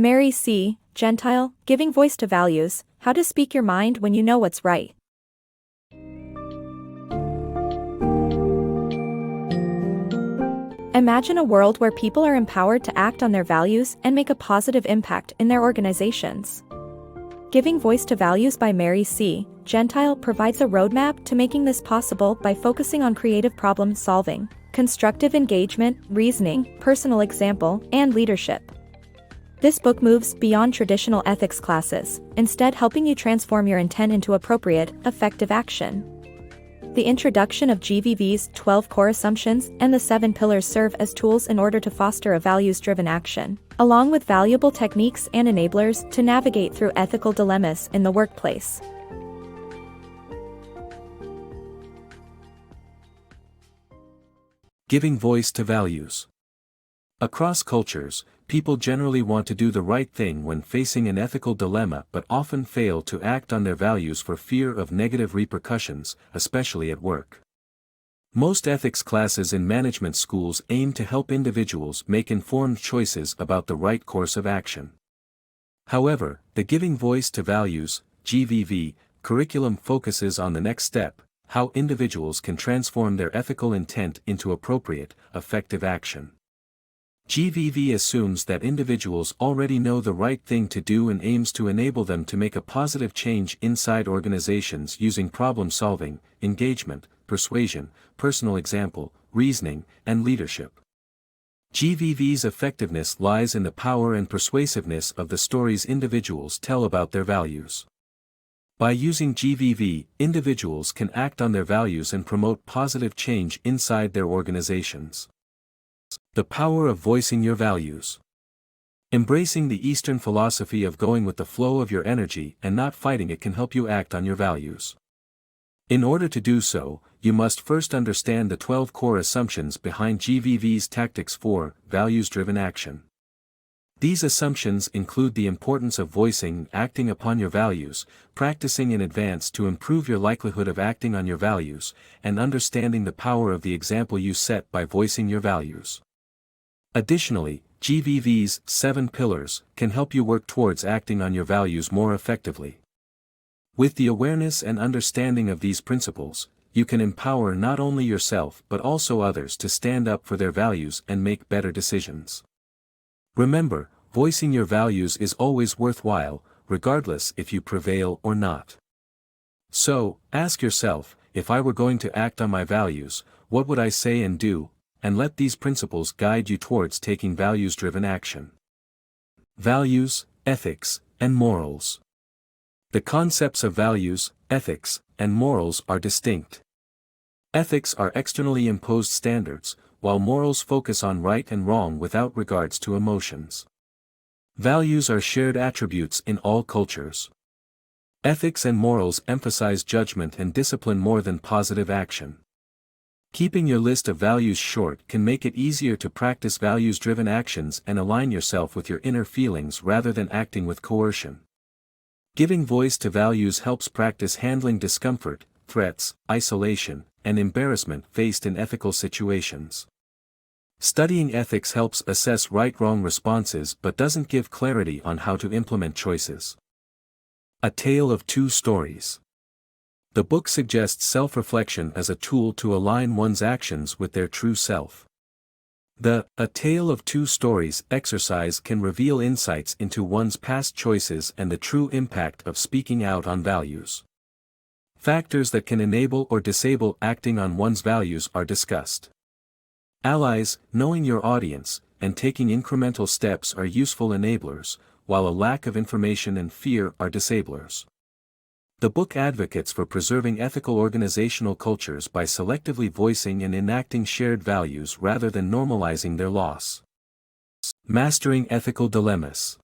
Mary C. Gentile, Giving Voice to Values, How to Speak Your Mind When You Know What's Right. Imagine a world where people are empowered to act on their values and make a positive impact in their organizations. Giving Voice to Values by Mary C. Gentile provides a roadmap to making this possible by focusing on creative problem solving, constructive engagement, reasoning, personal example, and leadership. This book moves beyond traditional ethics classes, instead helping you transform your intent into appropriate, effective action. The introduction of GVV's 12 core assumptions and the 7 pillars serve as tools in order to foster a values-driven action, along with valuable techniques and enablers to navigate through ethical dilemmas in the workplace. Giving voice to values. Across cultures, people generally want to do the right thing when facing an ethical dilemma but often fail to act on their values for fear of negative repercussions, especially at work. Most ethics classes in management schools aim to help individuals make informed choices about the right course of action. However, the Giving Voice to Values (GVV) curriculum focuses on the next step: how individuals can transform their ethical intent into appropriate, effective action. GVV assumes that individuals already know the right thing to do and aims to enable them to make a positive change inside organizations using problem-solving, engagement, persuasion, personal example, reasoning, and leadership. GVV's effectiveness lies in the power and persuasiveness of the stories individuals tell about their values. By using GVV, individuals can act on their values and promote positive change inside their organizations. The power of voicing your values. Embracing the Eastern philosophy of going with the flow of your energy and not fighting it can help you act on your values. In order to do so, you must first understand the 12 core assumptions behind GVV's tactics for values-driven action. These assumptions include the importance of voicing and acting upon your values, practicing in advance to improve your likelihood of acting on your values, and understanding the power of the example you set by voicing your values. Additionally, GVV's 7 pillars can help you work towards acting on your values more effectively. With the awareness and understanding of these principles, you can empower not only yourself but also others to stand up for their values and make better decisions. Remember, voicing your values is always worthwhile, regardless if you prevail or not. So, ask yourself, if I were going to act on my values, what would I say and do, and let these principles guide you towards taking values-driven action. Values, ethics, and morals. The concepts of values, ethics, and morals are distinct. Ethics are externally imposed standards, while morals focus on right and wrong without regards to emotions. Values are shared attributes in all cultures. Ethics and morals emphasize judgment and discipline more than positive action. Keeping your list of values short can make it easier to practice values-driven actions and align yourself with your inner feelings rather than acting with coercion. Giving voice to values helps practice handling discomfort, threats, isolation, and embarrassment faced in ethical situations. Studying ethics helps assess right-wrong responses but doesn't give clarity on how to implement choices. A Tale of Two Stories. The book suggests self-reflection as a tool to align one's actions with their true self. The A Tale of Two Stories exercise can reveal insights into one's past choices and the true impact of speaking out on values. Factors that can enable or disable acting on one's values are discussed. Allies, knowing your audience, and taking incremental steps are useful enablers, while a lack of information and fear are disablers. The book advocates for preserving ethical organizational cultures by selectively voicing and enacting shared values rather than normalizing their loss. Mastering ethical dilemmas.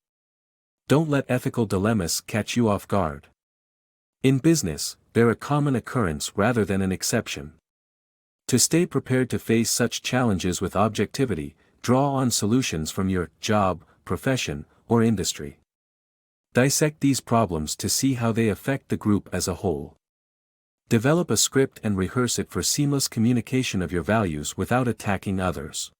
Don't let ethical dilemmas catch you off guard. In business, they're a common occurrence rather than an exception. To stay prepared to face such challenges with objectivity, draw on solutions from your job, profession, or industry. Dissect these problems to see how they affect the group as a whole. Develop a script and rehearse it for seamless communication of your values without attacking others.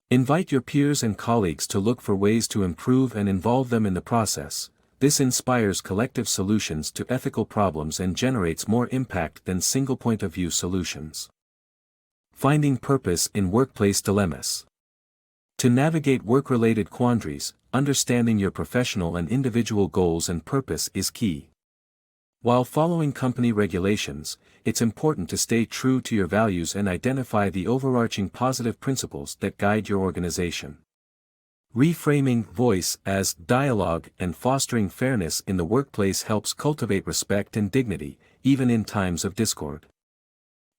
Invite your peers and colleagues to look for ways to improve and involve them in the process. This inspires collective solutions to ethical problems and generates more impact than single point of view solutions. Finding purpose in workplace dilemmas. To navigate work-related quandaries, understanding your professional and individual goals and purpose is key. While following company regulations, it's important to stay true to your values and identify the overarching positive principles that guide your organization. Reframing voice as dialogue and fostering fairness in the workplace helps cultivate respect and dignity, even in times of discord.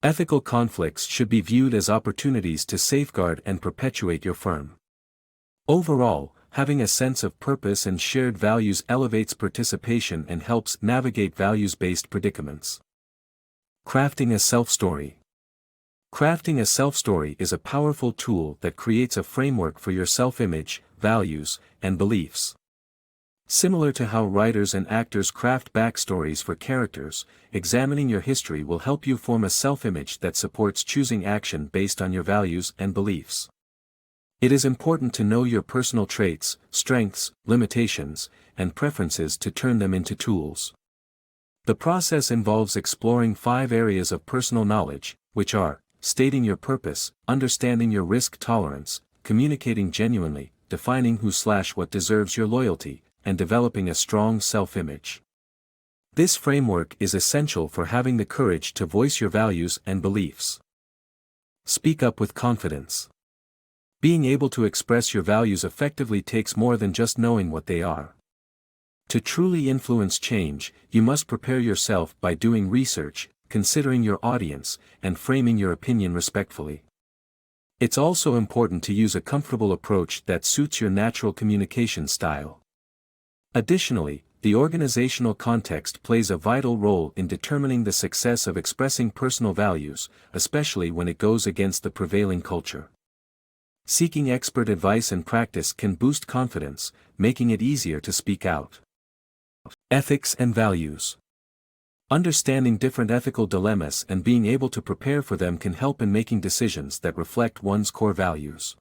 Ethical conflicts should be viewed as opportunities to safeguard and perpetuate your firm. Overall, having a sense of purpose and shared values elevates participation and helps navigate values-based predicaments. Crafting a self-story. Crafting a self-story is a powerful tool that creates a framework for your self-image, values, and beliefs. Similar to how writers and actors craft backstories for characters, examining your history will help you form a self-image that supports choosing action based on your values and beliefs. It is important to know your personal traits, strengths, limitations, and preferences to turn them into tools. The process involves exploring 5 areas of personal knowledge, which are stating your purpose, understanding your risk tolerance, communicating genuinely, defining who/what deserves your loyalty, and developing a strong self-image. This framework is essential for having the courage to voice your values and beliefs. Speak up with confidence. Being able to express your values effectively takes more than just knowing what they are. To truly influence change, you must prepare yourself by doing research, considering your audience, and framing your opinion respectfully. It's also important to use a comfortable approach that suits your natural communication style. Additionally, the organizational context plays a vital role in determining the success of expressing personal values, especially when it goes against the prevailing culture. Seeking expert advice and practice can boost confidence, making it easier to speak out. Ethics and values. Understanding different ethical dilemmas and being able to prepare for them can help in making decisions that reflect one's core values.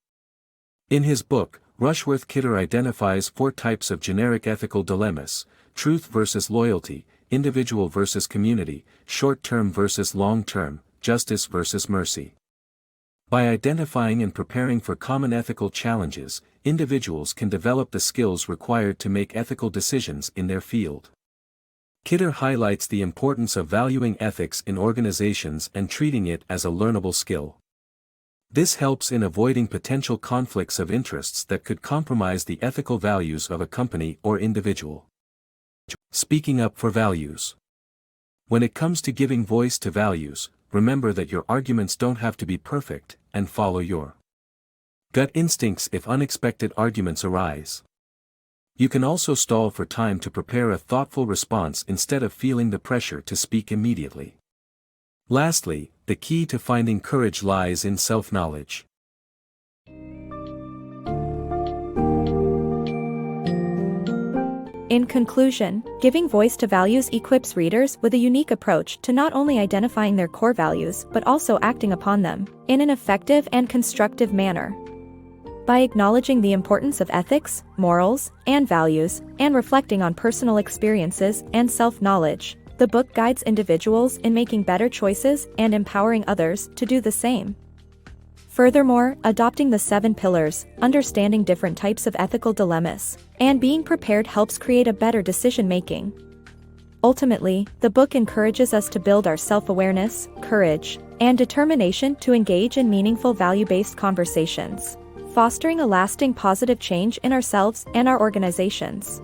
In his book, Rushworth-Kidder identifies 4 types of generic ethical dilemmas: truth versus loyalty, individual versus community, short-term versus long-term, justice versus mercy. By identifying and preparing for common ethical challenges, individuals can develop the skills required to make ethical decisions in their field. Kidder highlights the importance of valuing ethics in organizations and treating it as a learnable skill. This helps in avoiding potential conflicts of interests that could compromise the ethical values of a company or individual. Speaking up for values. When it comes to giving voice to values, remember that your arguments don't have to be perfect, and follow your gut instincts if unexpected arguments arise. You can also stall for time to prepare a thoughtful response instead of feeling the pressure to speak immediately. Lastly, the key to finding courage lies in self-knowledge. In conclusion, giving voice to values equips readers with a unique approach to not only identifying their core values but also acting upon them in an effective and constructive manner. By acknowledging the importance of ethics, morals, and values, and reflecting on personal experiences and self-knowledge, the book guides individuals in making better choices and empowering others to do the same. Furthermore, adopting the 7 pillars, understanding different types of ethical dilemmas, and being prepared helps create a better decision-making. Ultimately, the book encourages us to build our self-awareness, courage, and determination to engage in meaningful value-based conversations, fostering a lasting positive change in ourselves and our organizations.